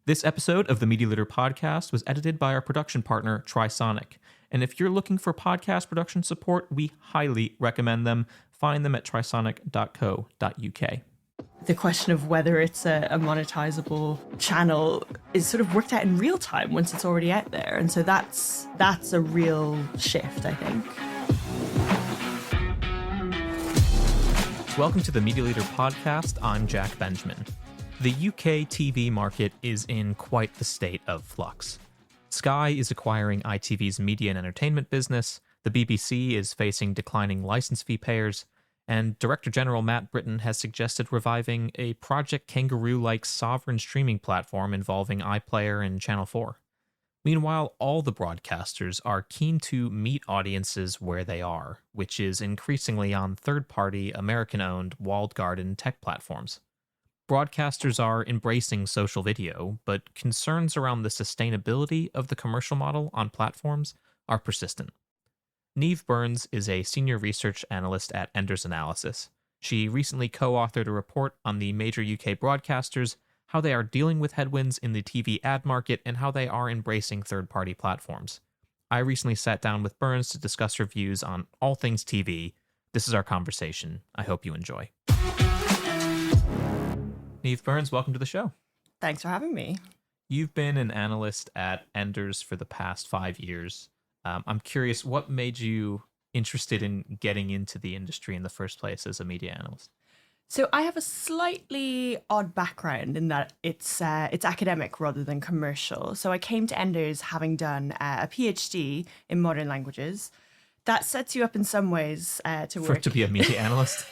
This episode of the Media Leader podcast was edited by our production partner, Trisonic. And if you're looking for podcast production support, we highly recommend them. Find them at trisonic.co.uk. The question of whether it's a monetizable channel is sort of worked out in real time once it's already out there. And so that's a real shift, I think. Welcome to the Media Leader podcast. I'm Jack Benjamin. The UK TV market is in quite the state of flux. Sky is acquiring ITV's media and entertainment business, the BBC is facing declining license fee payers, and Director General Matt Britton has suggested reviving a Project Kangaroo-like sovereign streaming platform involving iPlayer and Channel 4. Meanwhile, all the broadcasters are keen to meet audiences where they are, which is increasingly on third-party, American-owned, walled garden tech platforms. Broadcasters are embracing social video, but concerns around the sustainability of the commercial model on platforms are persistent. Niamh Burns is a senior research analyst at Enders Analysis. She recently co-authored a report on the major UK broadcasters, how they are dealing with headwinds in the TV ad market, and how they are embracing third-party platforms. I recently sat down with Burns to discuss her views on all things TV. This is our conversation. I hope you enjoy. Niamh Burns, welcome to the show. Thanks for having me. You've been an analyst at Enders for the past 5 years. I'm curious, what made you interested in getting into the industry in the first place as a media analyst? So I have a slightly odd background in that it's academic rather than commercial. So I came to Enders having done a PhD in modern languages. That sets you up in some ways to work. To be a media analyst?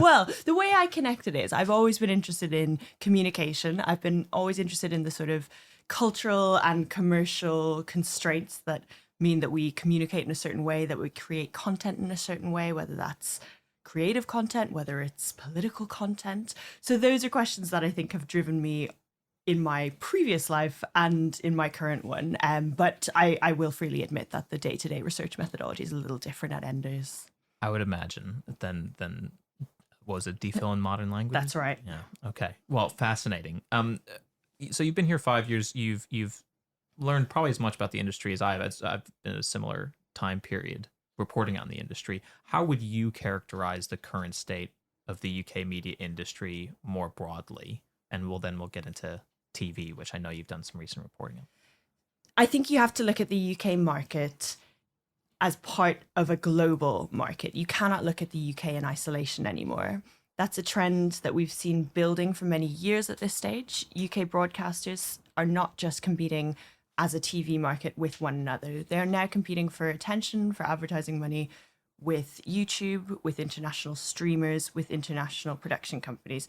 Well, the way I connected is I've always been interested in communication. I've been always interested in the sort of cultural and commercial constraints that mean that we communicate in a certain way, that we create content in a certain way, whether that's creative content, whether it's political content. So those are questions that I think have driven me in my previous life and in my current one. But I will freely admit that the day-to-day research methodology is a little different at Enders. I would imagine. Then was it DPhil in modern language? That's right. Yeah. Okay. Well, fascinating. So you've been here 5 years. You've learned probably as much about the industry as I've been in a similar time period reporting on the industry. How would you characterize the current state of the UK media industry more broadly? And we'll get into TV, which I know you've done some recent reporting on. I think you have to look at the UK market as part of a global market. You cannot look at the UK in isolation anymore. That's a trend that we've seen building for many years at this stage. UK broadcasters are not just competing as a TV market with one another. They're now competing for attention, for advertising money with YouTube, with international streamers, with international production companies.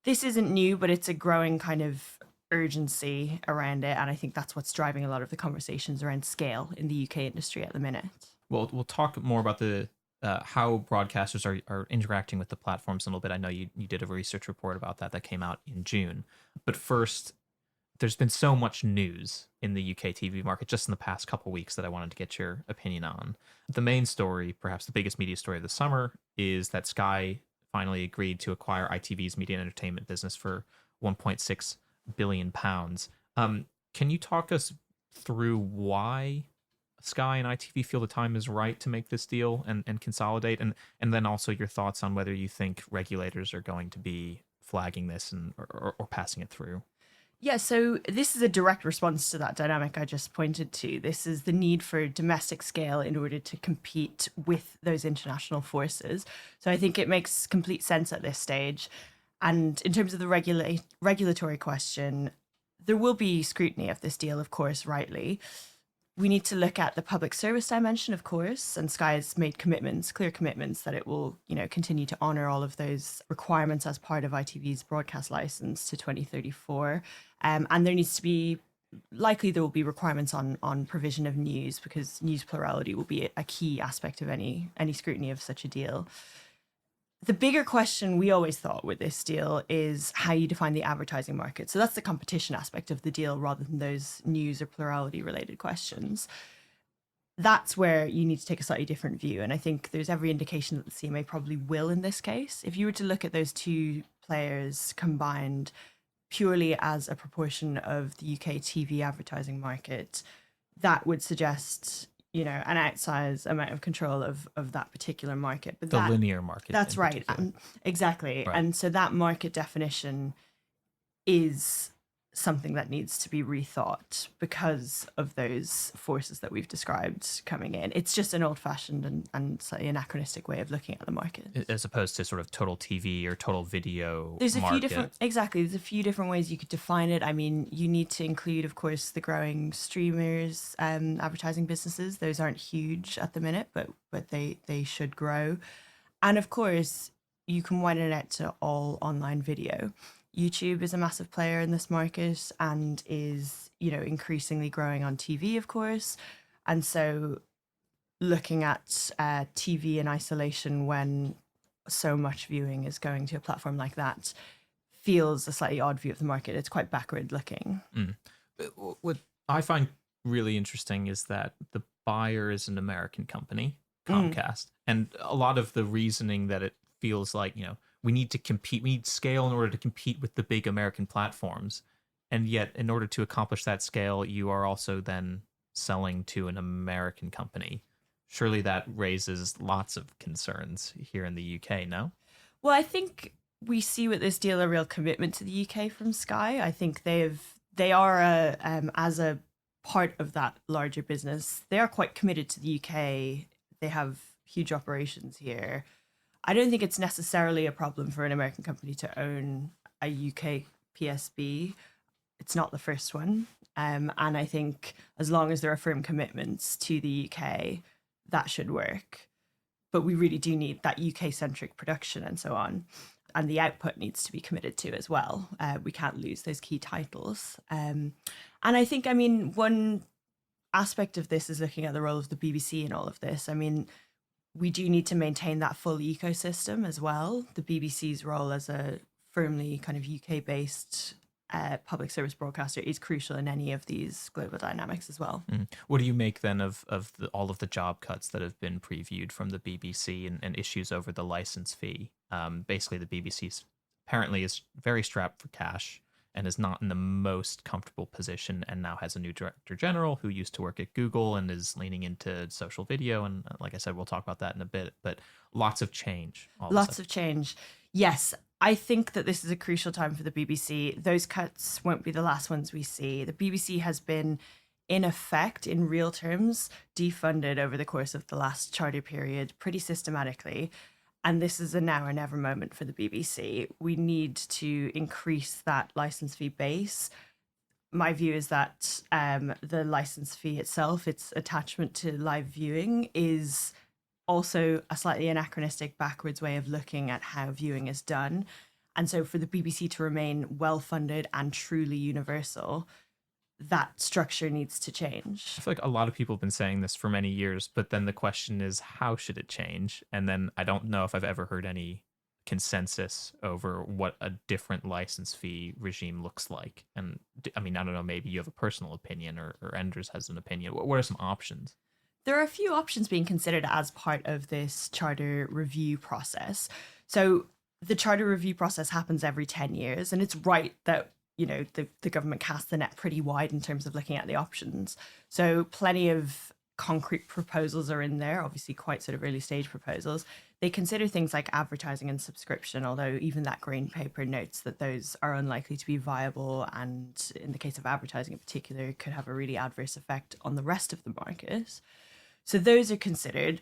This isn't new, but it's a growing kind of urgency around it. And I think that's what's driving a lot of the conversations around scale in the UK industry at the minute. Well, we'll talk more about the how broadcasters are interacting with the platforms in a little bit. I know you did a research report about that came out in June. But first, there's been so much news in the UK TV market just in the past couple weeks that I wanted to get your opinion on. The main story, perhaps the biggest media story of the summer, is that Sky finally agreed to acquire ITV's media and entertainment business for £1.6 billion. Can you talk us through why Sky and ITV feel the time is right to make this deal and consolidate, and then also your thoughts on whether you think regulators are going to be flagging this or passing it through? Yeah, so this is a direct response to that dynamic I just pointed to. This is the need for domestic scale in order to compete with those international forces. So I think it makes complete sense at this stage. And in terms of the regulatory question, there will be scrutiny of this deal, of course, rightly. We need to look at the public service dimension, of course, and Sky has made clear commitments that it will, continue to honour all of those requirements as part of ITV's broadcast licence to 2034. And there needs to be, likely there will be requirements on provision of news, because news plurality will be a key aspect of any scrutiny of such a deal. The bigger question we always thought with this deal is how you define the advertising market. So that's the competition aspect of the deal rather than those news or plurality related questions. That's where you need to take a slightly different view. And I think there's every indication that the CMA probably will in this case. If you were to look at those two players combined, purely as a proportion of the UK TV advertising market, that would suggest, an outsized amount of control of that particular market. But The linear market. that's in right. particular. Exactly. Right. And so that market definition is something that needs to be rethought because of those forces that we've described coming in. It's just an old-fashioned and slightly anachronistic way of looking at the market. As opposed to sort of total TV or total video There's a market. few different, exactly. There's a few different ways you could define it. I mean, you need to include, of course, the growing streamers, advertising businesses. Those aren't huge at the minute, but they should grow. And of course, you can widen it out to all online video. YouTube is a massive player in this market and is, increasingly growing on TV, of course. And so looking at TV in isolation when so much viewing is going to a platform like that feels a slightly odd view of the market. It's quite backward looking. What I find really interesting is that the buyer is an American company, Comcast, and a lot of the reasoning that it feels like, we need to compete, we need scale in order to compete with the big American platforms. And yet, in order to accomplish that scale, you are also then selling to an American company. Surely that raises lots of concerns here in the UK, no? Well, I think we see with this deal a real commitment to the UK from Sky. I think they are as a part of that larger business, they are quite committed to the UK. They have huge operations here. I don't think it's necessarily a problem for an American company to own a UK PSB. It's not the first one. And I think as long as there are firm commitments to the UK, that should work. But we really do need that UK-centric production and so on. And the output needs to be committed to as well. We can't lose those key titles. And I think, one aspect of this is looking at the role of the BBC in all of this. We do need to maintain that full ecosystem as well. The BBC's role as a firmly kind of UK-based public service broadcaster is crucial in any of these global dynamics as well. What do you make then of all of the job cuts that have been previewed from the BBC and issues over the license fee? Basically, the BBC apparently is very strapped for cash and is not in the most comfortable position, and now has a new director general who used to work at Google and is leaning into social video. And like I said, we'll talk about that in a bit, but lots of change. Lots of change. Yes, I think that this is a crucial time for the BBC. Those cuts won't be the last ones we see. The BBC has been, in effect, in real terms, defunded over the course of the last charter period pretty systematically. And this is a now or never moment for the BBC. We need to increase that license fee base. My view is that the license fee itself, its attachment to live viewing, is also a slightly anachronistic, backwards way of looking at how viewing is done. And so for the BBC to remain well-funded and truly universal, that structure needs to change. I feel like a lot of people have been saying this for many years, but then the question is, how should it change? And then I don't know if I've ever heard any consensus over what a different license fee regime looks like. And I don't know, maybe you have a personal opinion or Enders has an opinion. What are some options? There are a few options being considered as part of this charter review process. So the charter review process happens every 10 years, and it's right that the government casts the net pretty wide in terms of looking at the options. So plenty of concrete proposals are in there, obviously quite sort of early stage proposals. They consider things like advertising and subscription, although even that green paper notes that those are unlikely to be viable, and in the case of advertising in particular, could have a really adverse effect on the rest of the market. So those are considered,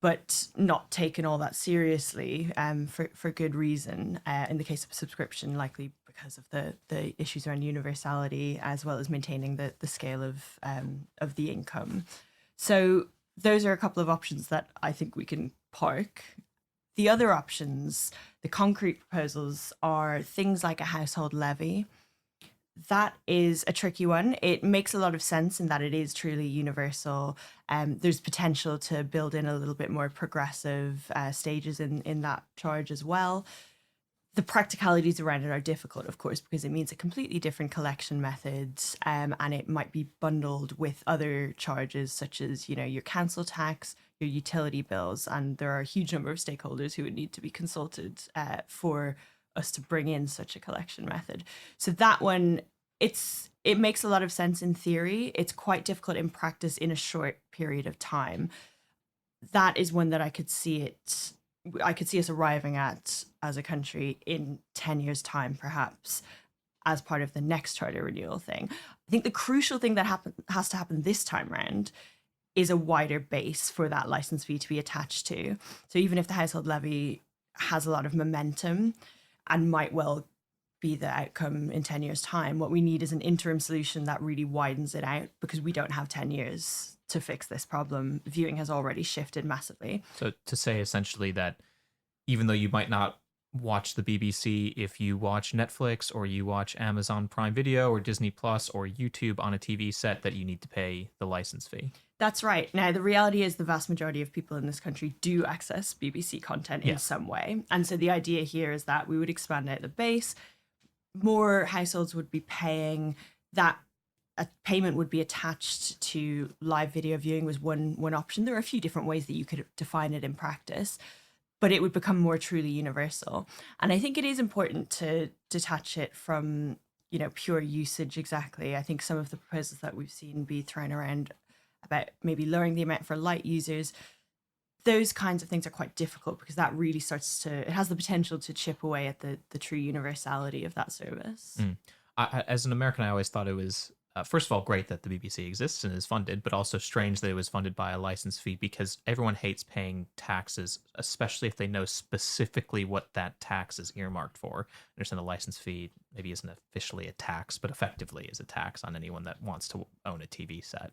but not taken all that seriously for good reason. In the case of subscription, likely because of the issues around universality, as well as maintaining the scale of the income. So those are a couple of options that I think we can park. The other options, the concrete proposals, are things like a household levy. That is a tricky one. It makes a lot of sense in that it is truly universal. There's potential to build in a little bit more progressive stages in that charge as well. The practicalities around it are difficult, of course, because it means a completely different collection method, and it might be bundled with other charges such as, your council tax, your utility bills, and there are a huge number of stakeholders who would need to be consulted for us to bring in such a collection method. So that one, it makes a lot of sense in theory. It's quite difficult in practice in a short period of time. That is one that I could see us arriving at as a country in 10 years' time, perhaps, as part of the next charter renewal thing. I think the crucial thing that has to happen this time round is a wider base for that license fee to be attached to. So even if the household levy has a lot of momentum and might well be the outcome in 10 years' time, what we need is an interim solution that really widens it out, because we don't have 10 years to fix this problem. Viewing has already shifted massively. So to say essentially that even though you might not watch the BBC, if you watch Netflix or you watch Amazon Prime Video or Disney Plus or YouTube on a TV set, that you need to pay the license fee. That's right. Now, the reality is the vast majority of people in this country do access BBC content in some way. And so the idea here is that we would expand out the base. More households would be paying that. A payment would be attached to live video viewing was one option. There are a few different ways that you could define it in practice, but it would become more truly universal. And I think it is important to detach it from, pure usage exactly. I think some of the proposals that we've seen be thrown around about maybe lowering the amount for light users, those kinds of things are quite difficult, because that really it has the potential to chip away at the true universality of that service. As an American, I always thought it was, first of all, great that the BBC exists and is funded, but also strange that it was funded by a license fee, because everyone hates paying taxes, especially if they know specifically what that tax is earmarked for. I understand a license fee maybe isn't officially a tax, but effectively is a tax on anyone that wants to own a TV set.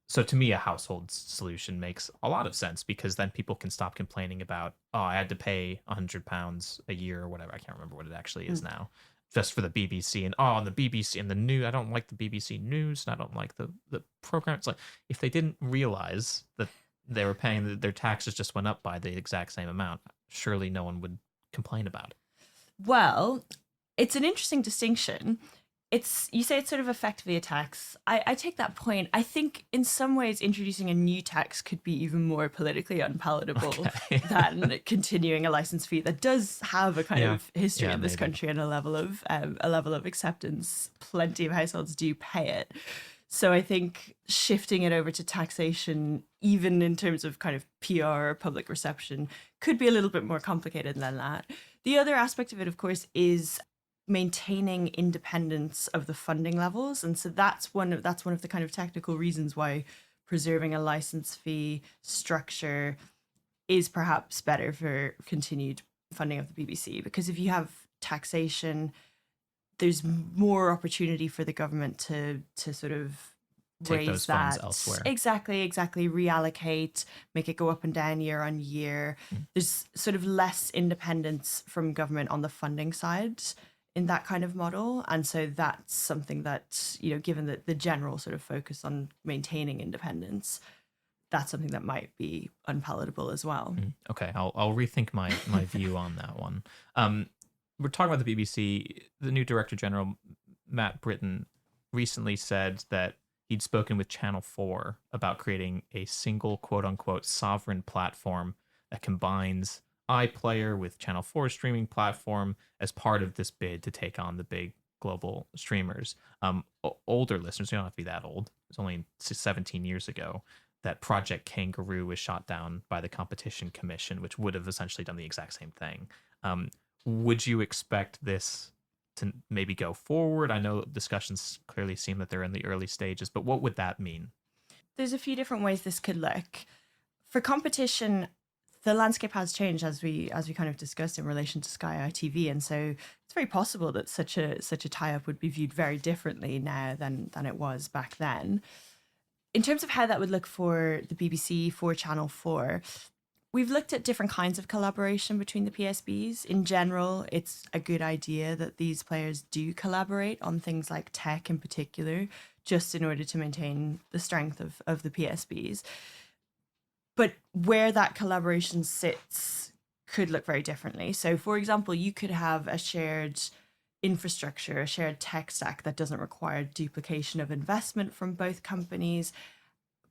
So to me, a household solution makes a lot of sense, because then people can stop complaining about, oh, I had to pay £100 a year or whatever. I can't remember what it actually is now, just for the BBC. And on the BBC and the news, I don't like the BBC news, and I don't like the program. It's like, if they didn't realize that they were paying, their taxes just went up by the exact same amount, surely no one would complain about it. Well, it's an interesting distinction. You say it's sort of effectively a tax. I take that point. I think in some ways introducing a new tax could be even more politically unpalatable than continuing a license fee that does have a kind of history in this country and a level of acceptance. Plenty of households do pay it. So I think shifting it over to taxation, even in terms of kind of PR or public reception, could be a little bit more complicated than that. The other aspect of it, of course, is maintaining independence of the funding levels, and so that's one of the kind of technical reasons why preserving a license fee structure is perhaps better for continued funding of the BBC, because if you have taxation, there's more opportunity for the government to sort of take raise those that funds elsewhere. Exactly, reallocate, make it go up and down year on year. There's sort of less independence from government on the funding side in that kind of model. And so that's something that, given the general sort of focus on maintaining independence, that's something that might be unpalatable as well. Okay, I'll rethink my view on that one. We're talking about the BBC. The new Director General, Matt Britton, recently said that he'd spoken with Channel 4 about creating a single quote-unquote sovereign platform that combines iPlayer with Channel 4 streaming platform as part of this bid to take on the big global streamers. Older listeners, you don't have to be that old. It's only 17 years ago that Project Kangaroo was shot down by the Competition Commission, which would have essentially done the exact same thing. Would you expect this to maybe go forward? I know discussions clearly seem that they're in the early stages, but what would that mean? There's a few different ways this could look. For competition, the landscape has changed, as we kind of discussed in relation to Sky ITV, and so it's very possible that such a tie-up would be viewed very differently now than it was back then. In terms of how that would look for the BBC, for Channel 4, we've looked at different kinds of collaboration between the PSBs. In general, it's a good idea that these players do collaborate on things like tech in particular, just in order to maintain the strength of the PSBs. But where that collaboration sits could look very differently. So, for example, you could have a shared infrastructure, a shared tech stack that doesn't require duplication of investment from both companies.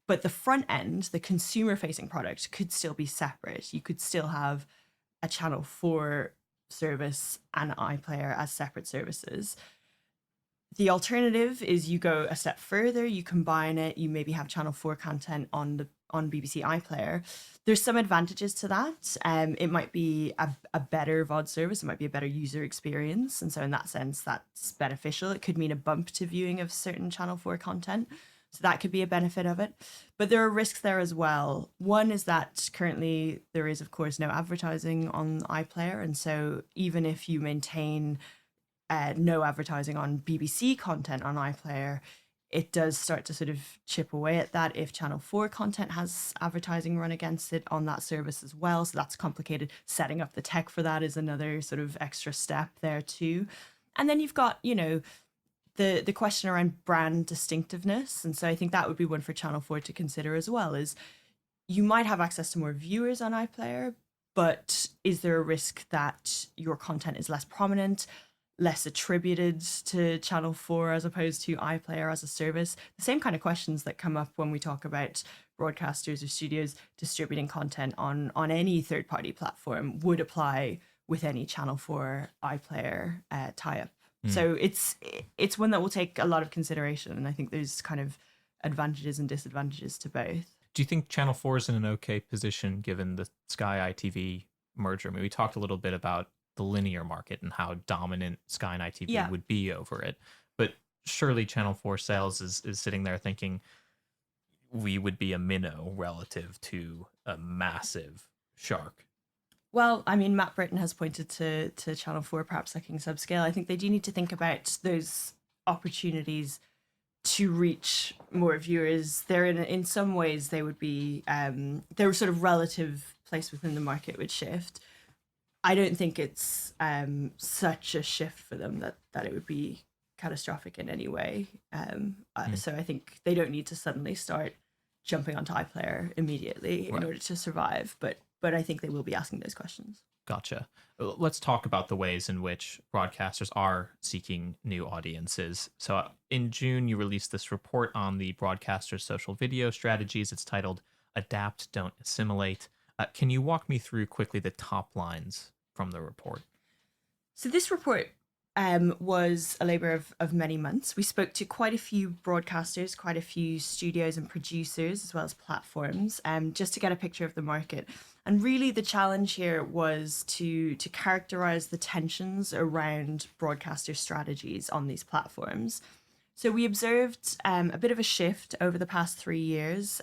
But the front end, the consumer-facing product, could still be separate. You could still have a Channel 4 service and iPlayer as separate services. The alternative is you go a step further, you combine it, you maybe have Channel 4 content on BBC iPlayer. There's some advantages to that. It might be a better VOD service, it might be a better user experience. And so in that sense, that's beneficial. It could mean a bump to viewing of certain Channel 4 content. So that could be a benefit of it. But there are risks there as well. One is that currently there is, of course, no advertising on iPlayer. And so even if you maintain no advertising on BBC content on iPlayer, it does start to sort of chip away at that if Channel 4 content has advertising run against it on that service as well. So that's complicated. Setting up the tech for that is another sort of extra step there too. And then you've got, the question around brand distinctiveness. And so I think that would be one for Channel 4 to consider as well, is you might have access to more viewers on iPlayer, but is there a risk that your content is less prominent, less attributed to Channel 4 as opposed to iPlayer as a service? The same kind of questions that come up when we talk about broadcasters or studios distributing content on any third-party platform would apply with any Channel 4 iPlayer tie-up. So it's one that will take a lot of consideration, and I think there's kind of advantages and disadvantages to both. Do you think Channel 4 is in an okay position given the Sky ITV merger? I mean, we talked a little bit about the linear market and how dominant Sky and ITV would be over it. But surely Channel 4 sales is sitting there thinking we would be a minnow relative to a massive shark. Well, I mean, Matt Britton has pointed to Channel 4 perhaps looking subscale. I think they do need to think about those opportunities to reach more viewers. They're in some ways they would be their sort of relative place within the market would shift. I don't think it's such a shift for them that it would be catastrophic in any way. So I think they don't need to suddenly start jumping onto iPlayer immediately in order to survive. But I think they will be asking those questions. Gotcha. Let's talk about the ways in which broadcasters are seeking new audiences. So in June, you released this report on the broadcasters' social video strategies. It's titled Adapt, Don't Assimilate. Can you walk me through quickly the top lines from the report? So this report was a labor of many months. We spoke to quite a few broadcasters, quite a few studios and producers, as well as platforms, just to get a picture of the market. And really the challenge here was to characterize the tensions around broadcaster strategies on these platforms. So we observed a bit of a shift over the past 3 years.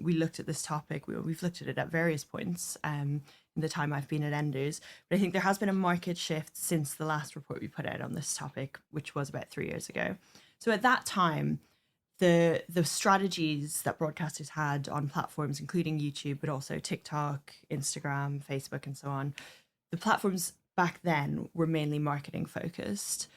We looked at this topic. We've looked at it at various points in the time I've been at Enders. But I think there has been a market shift since the last report we put out on this topic, which was about 3 years ago. So at that time, the strategies that broadcasters had on platforms, including YouTube, but also TikTok, Instagram, Facebook, and so on, the platforms back then were mainly marketing focused.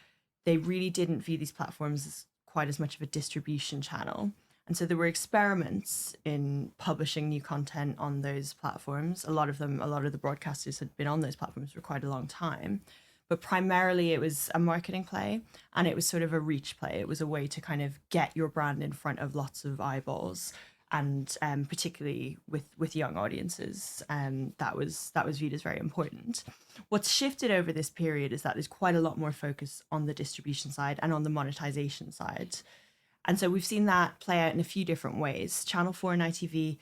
They really didn't view these platforms as quite as much of a distribution channel. And so there were experiments in publishing new content on those platforms. A lot of the broadcasters had been on those platforms for quite a long time. But primarily it was a marketing play, and it was sort of a reach play. It was a way to kind of get your brand in front of lots of eyeballs, and particularly with young audiences, that was viewed as very important. What's shifted over this period is that there's quite a lot more focus on the distribution side and on the monetization side. And so we've seen that play out in a few different ways. Channel 4 and ITV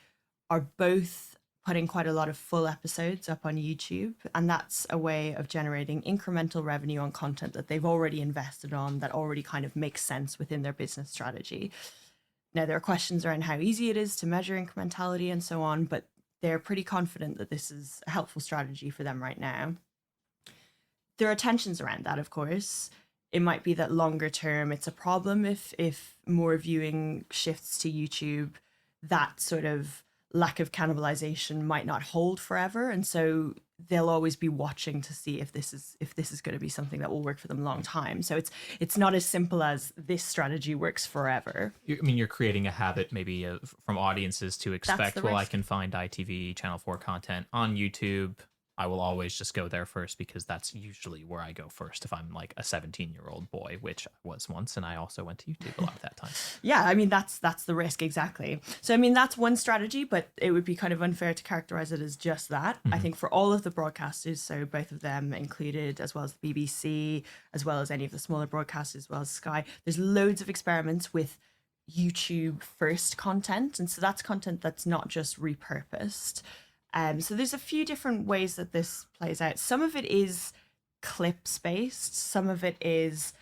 are both putting quite a lot of full episodes up on YouTube, and that's a way of generating incremental revenue on content that they've already invested on, that already kind of makes sense within their business strategy. Now, there are questions around how easy it is to measure incrementality and so on, but they're pretty confident that this is a helpful strategy for them right now. There are tensions around that, of course. It might be that longer term it's a problem if more viewing shifts to YouTube. That sort of lack of cannibalization might not hold forever, and so they'll always be watching to see if this is going to be something that will work for them long time. So it's not as simple as this strategy works forever. I mean, you're creating a habit maybe from audiences to expect, well, I can find ITV Channel 4 content on YouTube. I will always just go there first because that's usually where I go first if I'm like a 17-year-old boy, which I was once, and I also went to YouTube a lot at that time. Yeah, I mean that's the risk exactly. So I mean that's one strategy, but it would be kind of unfair to characterize it as just that. I think for all of the broadcasters, so both of them included, as well as the BBC, as well as any of the smaller broadcasters, as well as Sky, there's loads of experiments with YouTube first content, and so that's content that's not just repurposed. So there's a few different ways that this plays out. Some of it is clips based. Some of it is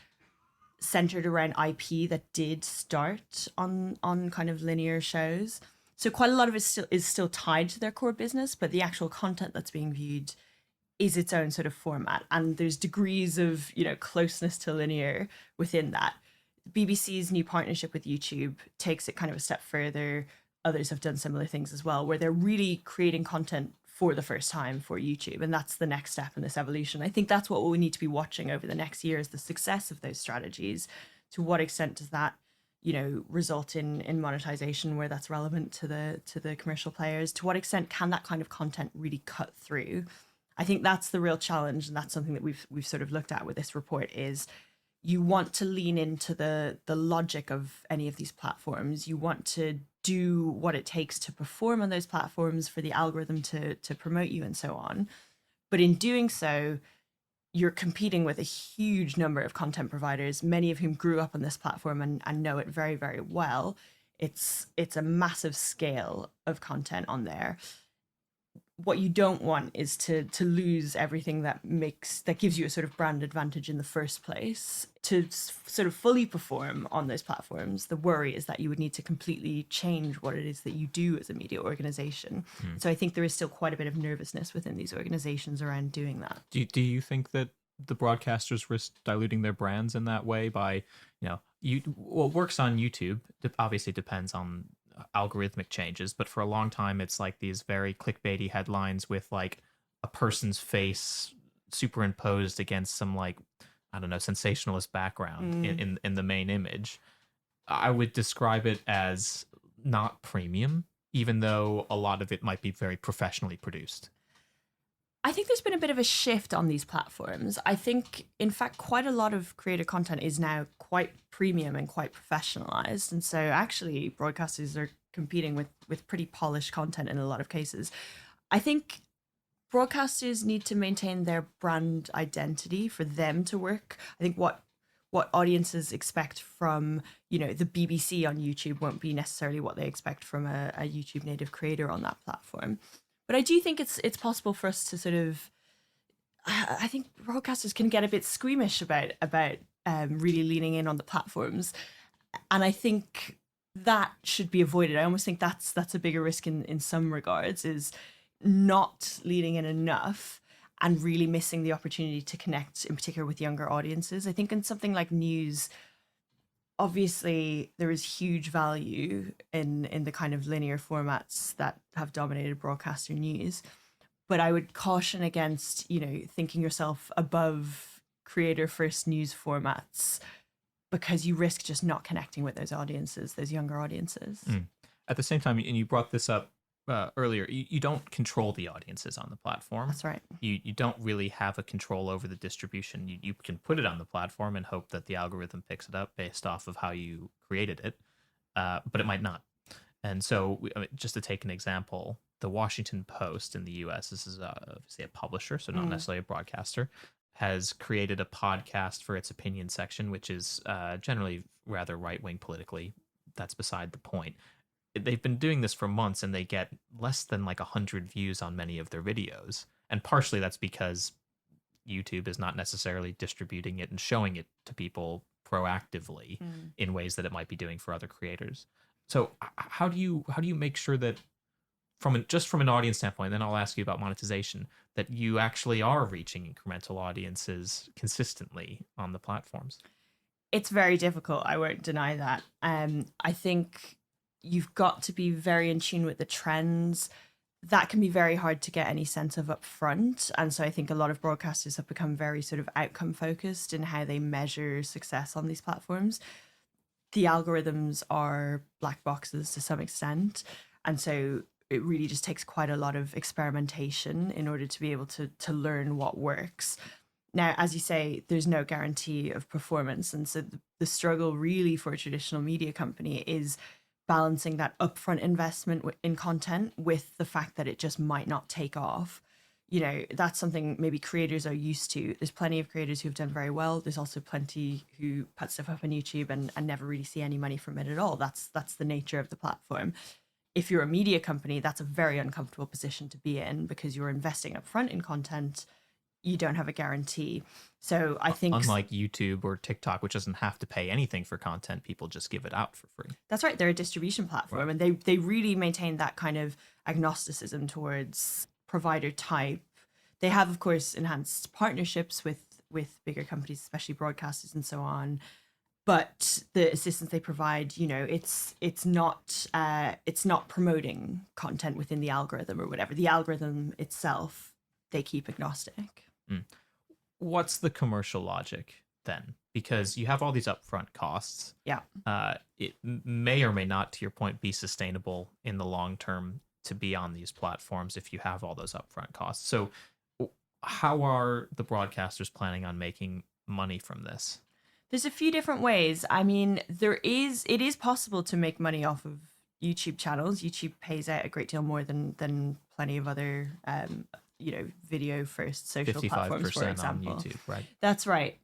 centered around IP that did start on kind of linear shows. So quite a lot of it is still tied to their core business, but the actual content that's being viewed is its own sort of format, and there's degrees of closeness to linear within that. BBC's new partnership with YouTube takes it kind of a step further. Others have done similar things as well, where they're really creating content for the first time for YouTube. And that's the next step in this evolution. I think that's what we need to be watching over the next year, is the success of those strategies. To what extent does that, result in monetization where that's relevant to the commercial players? To what extent can that kind of content really cut through? I think that's the real challenge, and that's something that we've sort of looked at with this report. Is you want to lean into the logic of any of these platforms. You want to do what it takes to perform on those platforms for the algorithm to promote you and so on. But in doing so, you're competing with a huge number of content providers, many of whom grew up on this platform and know it very, very well. It's a massive scale of content on there. What you don't want is to lose everything that gives you a sort of brand advantage in the first place. To sort of fully perform on those platforms, the worry is that you would need to completely change what it is that you do as a media organization. So I think there is still quite a bit of nervousness within these organizations around doing that. Do you think that the broadcasters risk diluting their brands in that way by, what works on YouTube obviously depends on algorithmic changes, but for a long time it's like these very clickbaity headlines with like a person's face superimposed against some, like, I don't know, sensationalist background in the main image. I would describe it as not premium, even though a lot of it might be very professionally produced. I think there's been a bit of a shift on these platforms. I think, in fact, quite a lot of creator content is now quite premium and quite professionalized. And so actually broadcasters are competing with pretty polished content in a lot of cases. I think broadcasters need to maintain their brand identity for them to work. I think what audiences expect from, the BBC on YouTube won't be necessarily what they expect from a YouTube native creator on that platform. But I do think it's possible for us to sort of, I think broadcasters can get a bit squeamish about really leaning in on the platforms. And I think that should be avoided. I almost think that's a bigger risk in some regards, is not leaning in enough and really missing the opportunity to connect, in particular with younger audiences. I think in something like news, obviously there is huge value in the kind of linear formats that have dominated broadcaster news, but I would caution against thinking yourself above creator first news formats, because you risk just not connecting with those audiences, those younger audiences. At the same time, and you brought this up earlier, you don't control the audiences on the platform. That's right. You don't really have a control over the distribution. You can put it on the platform and hope that the algorithm picks it up based off of how you created it, but it might not. And so, just to take an example, the Washington Post in the US, this is obviously a publisher, so not necessarily a broadcaster, has created a podcast for its opinion section, which is generally rather right-wing politically. That's beside the point. They've been doing this for months, and they get less than like 100 views on many of their videos. And partially that's because YouTube is not necessarily distributing it and showing it to people proactively in ways that it might be doing for other creators. So how do you make sure that from an audience standpoint, then I'll ask you about monetization, that you actually are reaching incremental audiences consistently on the platforms? It's very difficult. I won't deny that. I think you've got to be very in tune with the trends. That can be very hard to get any sense of up front. And so I think a lot of broadcasters have become very sort of outcome focused in how they measure success on these platforms. The algorithms are black boxes to some extent. And so it really just takes quite a lot of experimentation in order to be able to learn what works. Now, as you say, there's no guarantee of performance. And so the struggle really for a traditional media company is balancing that upfront investment in content with the fact that it just might not take off. You know, that's something maybe creators are used to. There's plenty of creators who've done very well. There's also plenty who put stuff up on YouTube and never really see any money from it at all. That's the nature of the platform. If you're a media company, that's a very uncomfortable position to be in because you're investing upfront in content. You don't have a guarantee. So I think, unlike YouTube or TikTok, which doesn't have to pay anything for content, people just give it out for free. That's right. They're a distribution platform, right. And they really maintain that kind of agnosticism towards provider type. They have, of course, enhanced partnerships with bigger companies, especially broadcasters and so on. But the assistance they provide, you know, it's not promoting content within the algorithm or whatever. The algorithm itself, they keep agnostic. What's the commercial logic then? Because you have all these upfront costs. Yeah. It may or may not, to your point, be sustainable in the long term to be on these platforms if you have all those upfront costs. So how are the broadcasters planning on making money from this? There's a few different ways. I mean, it is possible to make money off of YouTube channels. YouTube pays out a great deal more than plenty of other video first social platforms, for example. On YouTube, right? That's right.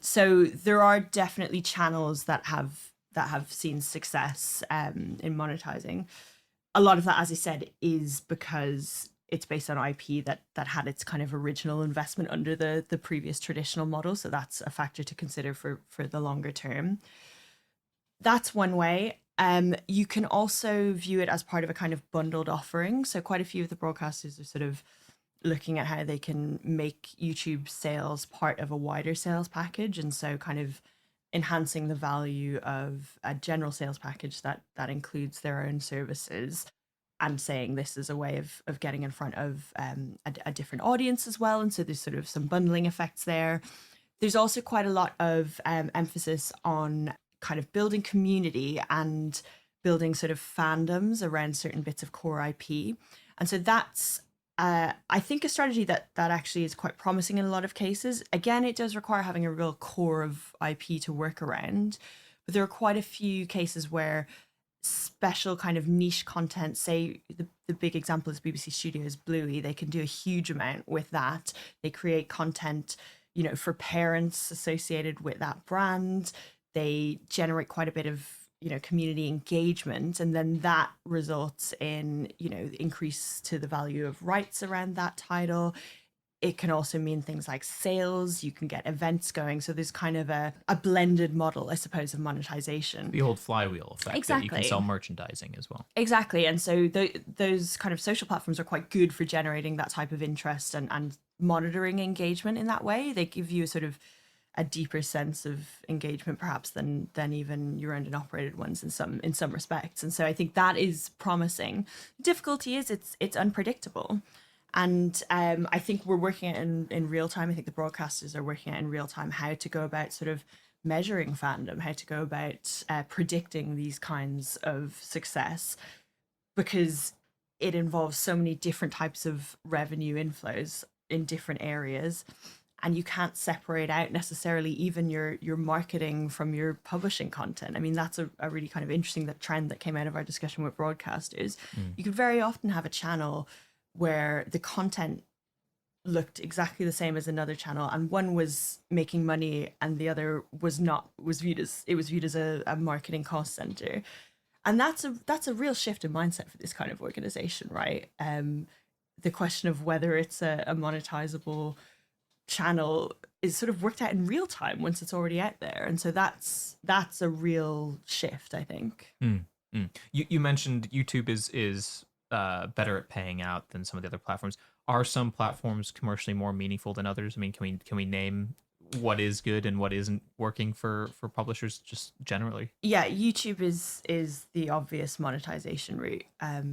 So there are definitely channels that have seen success in monetizing. A lot of that, as I said, is because it's based on IP that had its kind of original investment under the previous traditional model. So that's a factor to consider for the longer term. That's one way. You can also view it as part of a kind of bundled offering. So quite a few of the broadcasters are sort of looking at how they can make YouTube sales part of a wider sales package. And so kind of enhancing the value of a general sales package that includes their own services, and saying this is a way of getting in front of a different audience as well. And so there's sort of some bundling effects there. There's also quite a lot of emphasis on kind of building community and building sort of fandoms around certain bits of core IP. And so that's, I think, a strategy that actually is quite promising in a lot of cases. Again, it does require having a real core of IP to work around, but there are quite a few cases where special kind of niche content, say the big example is BBC Studios Bluey, they can do a huge amount with that. They create content, you know, for parents associated with that brand. They generate quite a bit of, you know, community engagement, and then that results in, you know, increase to the value of rights around that title. It can also mean things like sales. You can get events going. So there's kind of a blended model, I suppose, of monetization. The old flywheel effect. Exactly. That you can sell merchandising as well. Exactly. And so those kind of social platforms are quite good for generating that type of interest and monitoring engagement in that way. They give you sort of a deeper sense of engagement perhaps than even your owned and operated ones in some respects. And so I think that is promising. The difficulty is it's unpredictable. And I think we're working in real time. I think the broadcasters are working out in real time how to go about sort of measuring fandom, how to go about predicting these kinds of success, because it involves so many different types of revenue inflows in different areas. And you can't separate out necessarily even your marketing from your publishing content. I mean, that's a really kind of interesting trend that came out of our discussion with broadcasters. You could very often have a channel where the content looked exactly the same as another channel, and one was making money and the other was not, was viewed as a marketing cost center. And that's a real shift in mindset for this kind of organization, right? The question of whether it's a monetizable channel is sort of worked out in real time once it's already out there. And so that's a real shift, I think. You mentioned YouTube is better at paying out than some of the other platforms. Are some platforms commercially more meaningful than others? I mean, can we name what is good and what isn't working for publishers just generally? Yeah, YouTube is the obvious monetization route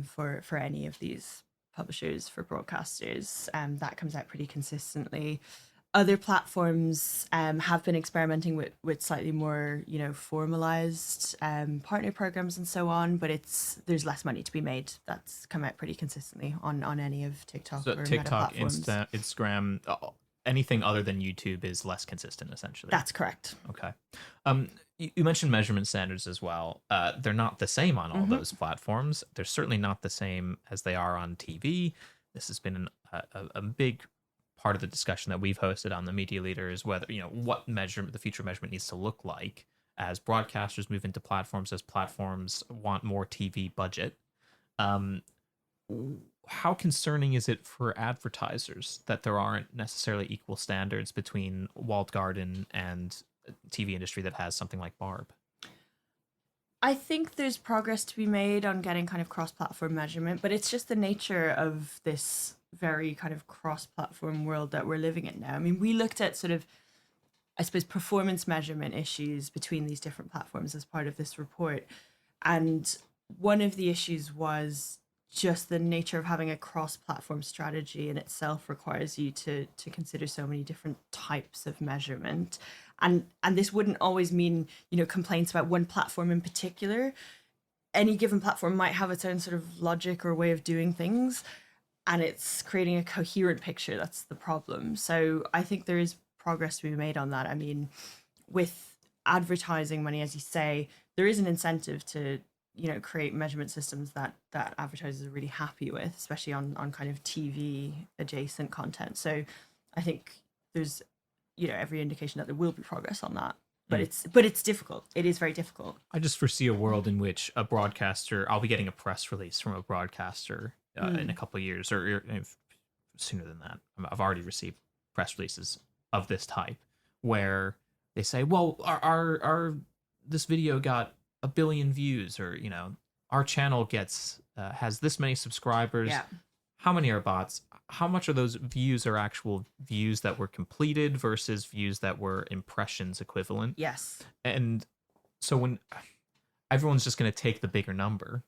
for any of these publishers, for broadcasters. That comes out pretty consistently. Other platforms have been experimenting with slightly more, you know, formalized partner programs and so on, but there's less money to be made. That's come out pretty consistently on any of TikTok or TikTok, Meta platforms. Instagram, anything other than YouTube is less consistent, essentially. That's correct. Okay. You mentioned measurement standards as well. They're not the same on all those platforms. They're certainly not the same as they are on TV. This has been a big part of the discussion that we've hosted on the Media Leader, is whether, what measurement, the future measurement needs to look like as broadcasters move into platforms, as platforms want more TV budget. How concerning is it for advertisers that there aren't necessarily equal standards between walled garden and a TV industry that has something like Barb? I think there's progress to be made on getting kind of cross-platform measurement, but it's just the nature of this very kind of cross-platform world that we're living in now. I mean, we looked at sort of, I suppose, performance measurement issues between these different platforms as part of this report. And one of the issues was just the nature of having a cross-platform strategy in itself requires you to consider so many different types of measurement. And this wouldn't always mean, complaints about one platform in particular. Any given platform might have its own sort of logic or way of doing things, and it's creating a coherent picture. That's the problem. So I think there is progress to be made on that. I mean, with advertising money, as you say, there is an incentive to create measurement systems that advertisers are really happy with, especially on kind of TV adjacent content. So I think there's every indication that there will be progress on that. But it's difficult. It is very difficult. I just foresee a world in which a broadcaster, I'll be getting a press release from a broadcaster in a couple of years, or sooner than that. I've already received press releases of this type where they say, well, our this video got 1 billion views, or our channel gets has this many subscribers. Yeah. How many are bots? How much of those views are actual views that were completed versus views that were impressions equivalent? Yes. And so when everyone's just going to take the bigger number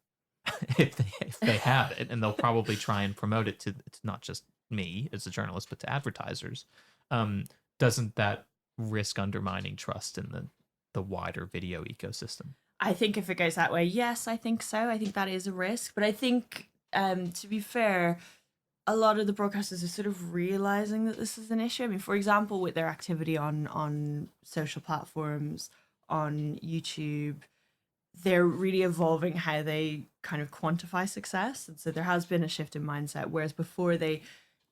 if they have it, and they'll probably try and promote it to not just me as a journalist, but to advertisers. Doesn't that risk undermining trust in the wider video ecosystem? I think if it goes that way, yes, I think so. I think that is a risk. But I think, to be fair, a lot of the broadcasters are sort of realizing that this is an issue. I mean, for example, with their activity on social platforms, on YouTube, they're really evolving how they kind of quantify success. And so there has been a shift in mindset, whereas before they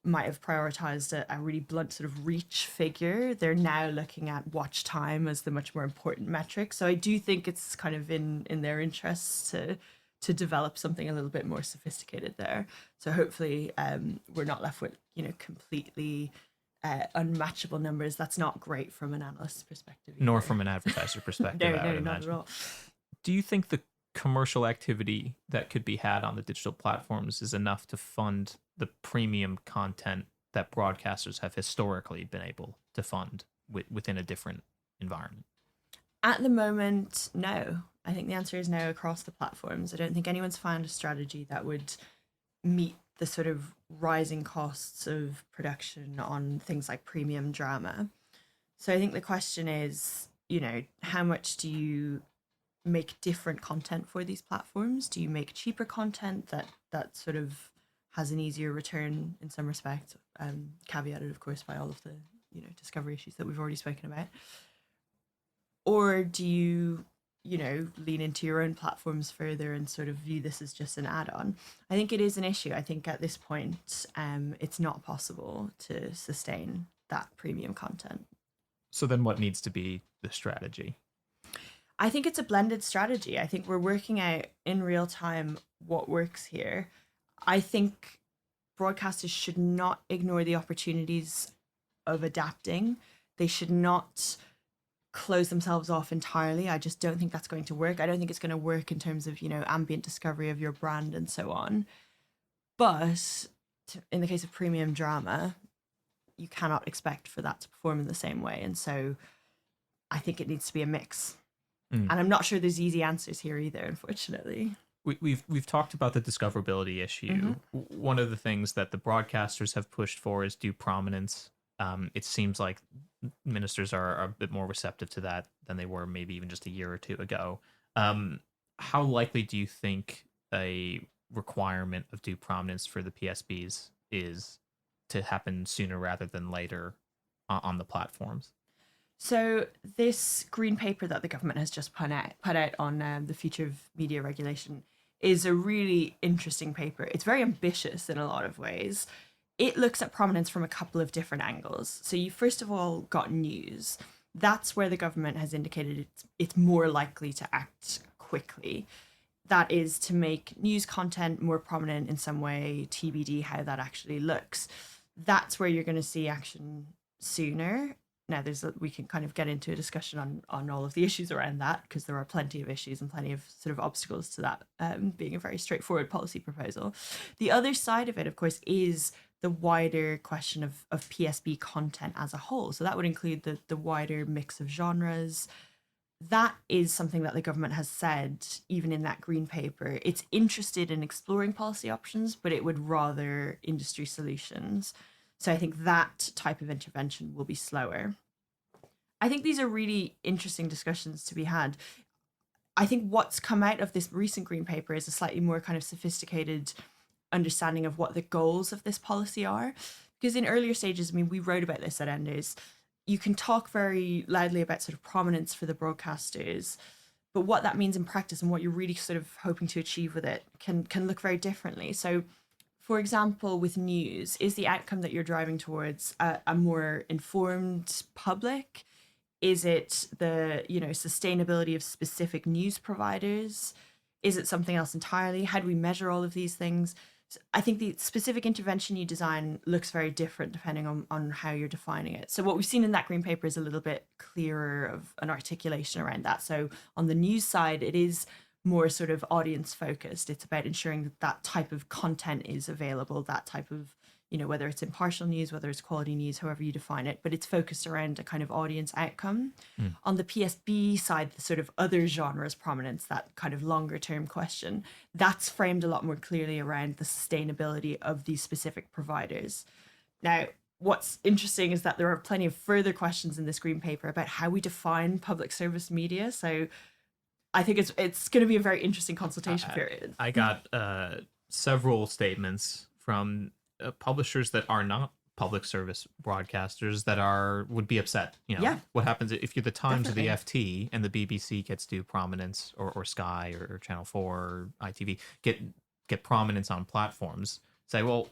might have prioritized a really blunt sort of reach figure. They're now looking at watch time as the much more important metric. So I do think it's kind of in their interests to develop something a little bit more sophisticated there. So hopefully we're not left with, completely unmatchable numbers. That's not great from an analyst's perspective either. Nor from an advertiser perspective. No, not at all. Do you think the commercial activity that could be had on the digital platforms is enough to fund the premium content that broadcasters have historically been able to fund within a different environment? At the moment, no. I think the answer is no across the platforms. I don't think anyone's found a strategy that would meet the sort of rising costs of production on things like premium drama. So I think the question is, how much do you make different content for these platforms? Do you make cheaper content that sort of has an easier return in some respect, caveated of course by all of the discovery issues that we've already spoken about? Or do you lean into your own platforms further and sort of view this as just an add-on? I think it is an issue. I think at this point it's not possible to sustain that premium content. So then what needs to be the strategy? I think it's a blended strategy. I think we're working out in real time what works here. I think broadcasters should not ignore the opportunities of adapting. They should not close themselves off entirely. I just don't think that's going to work. I don't think it's going to work in terms of, ambient discovery of your brand and so on. But in the case of premium drama, you cannot expect for that to perform in the same way. And so I think it needs to be a mix. And I'm not sure there's easy answers here either, unfortunately. We've talked about the discoverability issue. One of the things that the broadcasters have pushed for is due prominence. It seems like ministers are a bit more receptive to that than they were maybe even just a year or two ago. How likely do you think a requirement of due prominence for the PSBs is to happen sooner rather than later on the platforms? So this green paper that the government has just put out on the future of media regulation is a really interesting paper. It's very ambitious in a lot of ways. It looks at prominence from a couple of different angles. So you first of all got news. That's where the government has indicated it's more likely to act quickly. That is to make news content more prominent in some way, TBD how that actually looks. That's where you're going to see action sooner. Now, we can kind of get into a discussion on all of the issues around that, because there are plenty of issues and plenty of sort of obstacles to that being a very straightforward policy proposal. The other side of it, of course, is the wider question of PSB content as a whole. So that would include the wider mix of genres. That is something that the government has said, even in that green paper. It's interested in exploring policy options, but it would rather industry solutions. So I think that type of intervention will be slower. I think these are really interesting discussions to be had. I think what's come out of this recent green paper is a slightly more kind of sophisticated understanding of what the goals of this policy are. Because in earlier stages, I mean, we wrote about this at Enders. You can talk very loudly about sort of prominence for the broadcasters, but what that means in practice and what you're really sort of hoping to achieve with it can look very differently. So, for example, with news, is the outcome that you're driving towards a more informed public? Is it the, sustainability of specific news providers? Is it something else entirely? How do we measure all of these things? So I think the specific intervention you design looks very different depending on how you're defining it. So what we've seen in that green paper is a little bit clearer of an articulation around that. So on the news side, it is more sort of audience focused. It's about ensuring that that type of content is available, that type of, whether it's impartial news, whether it's quality news, however you define it, but it's focused around a kind of audience outcome. On the PSB side, the sort of other genres prominence, that kind of longer term question, that's framed a lot more clearly around the sustainability of these specific providers. Now, what's interesting is that there are plenty of further questions in this green paper about how we define public service media. So I think it's going to be a very interesting consultation period. I got several statements from publishers that are not public service broadcasters that would be upset. What happens if you're the Times Definitely. or the FT and the BBC gets to prominence, or Sky or Channel 4 or ITV get prominence on platforms? Say, well,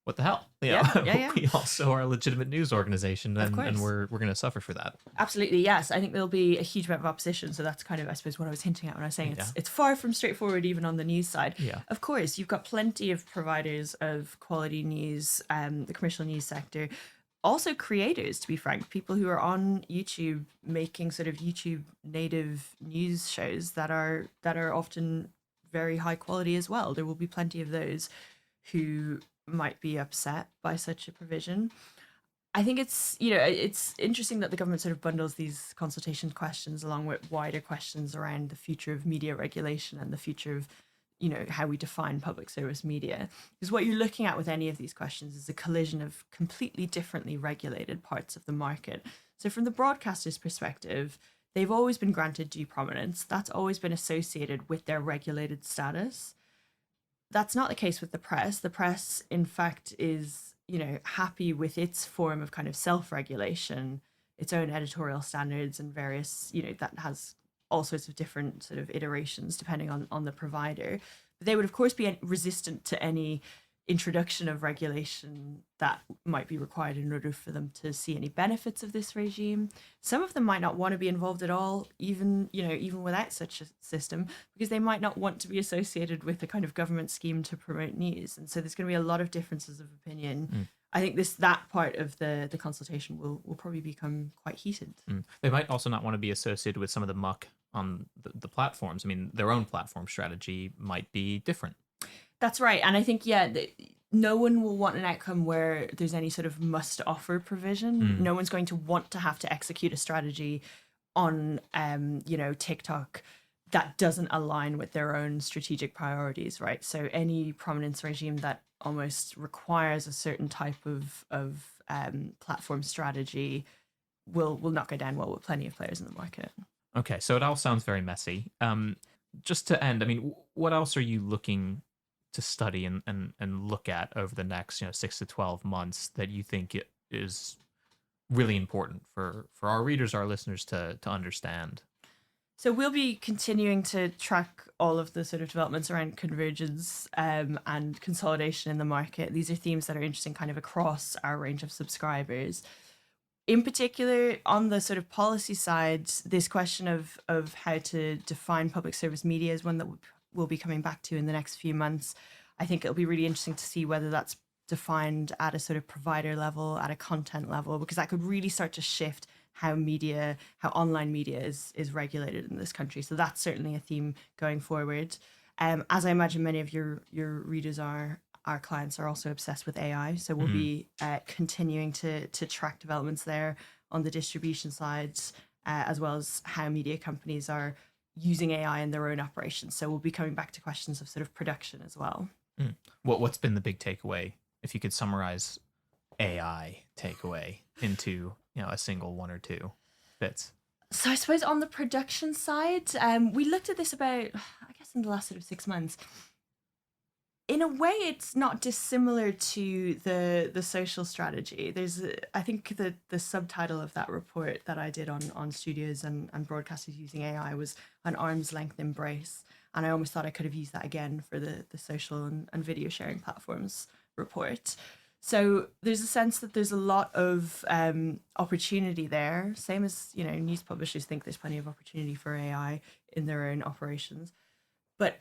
what the hell? Yeah. We also are a legitimate news organization, and course. we're going to suffer for that. Absolutely, yes. I think there'll be a huge amount of opposition. So that's kind of, I suppose, what I was hinting at when I was saying it's far from straightforward, even on the news side. Yeah. Of course, you've got plenty of providers of quality news, the commercial news sector. Also creators, to be frank, people who are on YouTube making sort of YouTube native news shows that are often very high quality as well. There will be plenty of those who might be upset by such a provision. I think it's interesting that the government sort of bundles these consultation questions along with wider questions around the future of media regulation and the future of how we define public service media. Because what you're looking at with any of these questions is a collision of completely differently regulated parts of the market. So from the broadcaster's perspective, they've always been granted due prominence. That's always been associated with their regulated status. That's not the case with the press. The press, in fact, is, happy with its form of kind of self-regulation, its own editorial standards and various, that has all sorts of different sort of iterations depending on the provider. But they would, of course, be resistant to any introduction of regulation that might be required in order for them to see any benefits of this regime. Some of them might not want to be involved at all, even without such a system, because they might not want to be associated with a kind of government scheme to promote news. And so there's going to be a lot of differences of opinion. I think that part of the consultation will probably become quite heated. They might also not want to be associated with some of the muck on the platforms. I mean, their own platform strategy might be different. That's right. And I think, no one will want an outcome where there's any sort of must offer provision. No one's going to want to have to execute a strategy on, TikTok that doesn't align with their own strategic priorities, right? So any prominence regime that almost requires a certain type of platform strategy will not go down well with plenty of players in the market. Okay, so it all sounds very messy. Just to end, I mean, what else are you looking to study and look at over the next 6 to 12 months that you think it is really important for our readers, our listeners to understand. So we'll be continuing to track all of the sort of developments around convergence and consolidation in the market. These are themes that are interesting kind of across our range of subscribers. In particular, on the sort of policy side, this question of how to define public service media is one that we'll be coming back to in the next few months. I think it'll be really interesting to see whether that's defined at a sort of provider level, at a content level, because that could really start to shift how online media is regulated in this country. So that's certainly a theme going forward. As I imagine many of your readers are, our clients are also obsessed with AI. So we'll be continuing to track developments there on the distribution sides, as well as how media companies are using AI in their own operations. So we'll be coming back to questions of sort of production as well. What's been the big takeaway, if you could summarize AI takeaway into a single one or two bits? So I suppose on the production side, we looked at this about, I guess, in the last sort of 6 months. In a way, it's not dissimilar to the social strategy. There's, I think, the subtitle of that report that I did on studios and broadcasters using AI was an arm's length embrace. And I almost thought I could have used that again for the social and video sharing platforms report. So there's a sense that there's a lot of opportunity there. Same as, news publishers think there's plenty of opportunity for AI in their own operations. But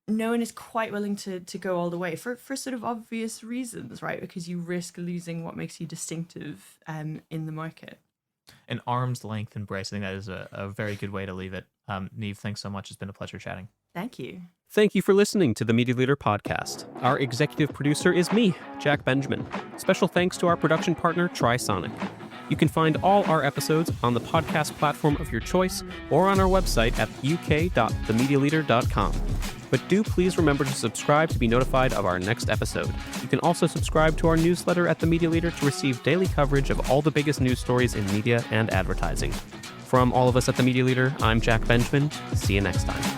no one is quite willing to go all the way for sort of obvious reasons, right? Because you risk losing what makes you distinctive in the market. An arm's length embrace. I think that is a very good way to leave it. Niamh, thanks so much. It's been a pleasure chatting. Thank you. Thank you for listening to the Media Leader podcast. Our executive producer is me, Jack Benjamin. Special thanks to our production partner, Trisonic. You can find all our episodes on the podcast platform of your choice or on our website at uk.themedialeader.com. But do please remember to subscribe to be notified of our next episode. You can also subscribe to our newsletter at The Media Leader to receive daily coverage of all the biggest news stories in media and advertising. From all of us at The Media Leader, I'm Jack Benjamin. See you next time.